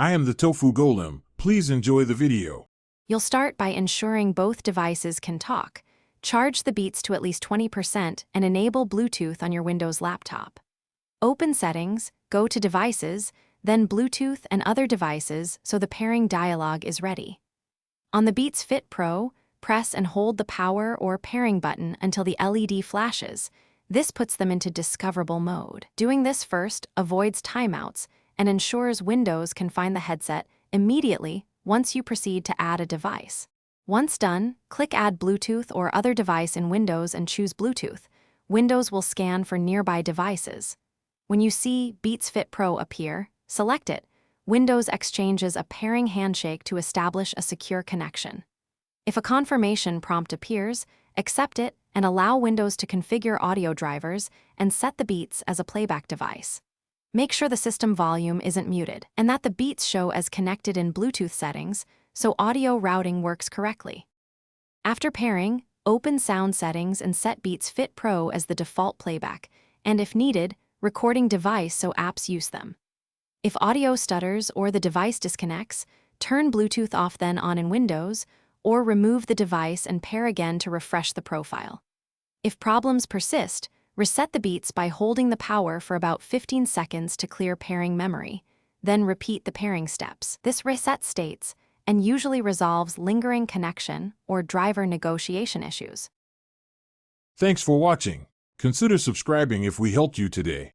I am the Tofu Golem. Please enjoy the video. You'll start by ensuring both devices can talk. Charge the Beats to at least 20% and enable Bluetooth on your Windows laptop. Open Settings, go to Devices, then Bluetooth and other devices so the pairing dialog is ready. On the Beats Fit Pro, press and hold the power or pairing button until the LED flashes. This puts them into discoverable mode. Doing this first avoids timeouts and ensures Windows can find the headset immediately once you proceed to add a device. Once done, click Add Bluetooth or other device in Windows and choose Bluetooth. Windows will scan for nearby devices. When you see Beats Fit Pro appear, select it. Windows exchanges a pairing handshake to establish a secure connection. If a confirmation prompt appears, accept it and allow Windows to configure audio drivers and set the Beats as a playback device. Make sure the system volume isn't muted and that the Beats show as connected in Bluetooth settings so audio routing works correctly. After pairing, open Sound Settings and set Beats Fit Pro as the default playback, and if needed, recording device so apps use them. If audio stutters or the device disconnects, turn Bluetooth off then on in Windows, or remove the device and pair again to refresh the profile. If problems persist, reset the Beats by holding the power for about 15 seconds to clear pairing memory, then repeat the pairing steps. This reset states and usually resolves lingering connection or driver negotiation issues. Thanks for watching. Consider subscribing if we helped you today.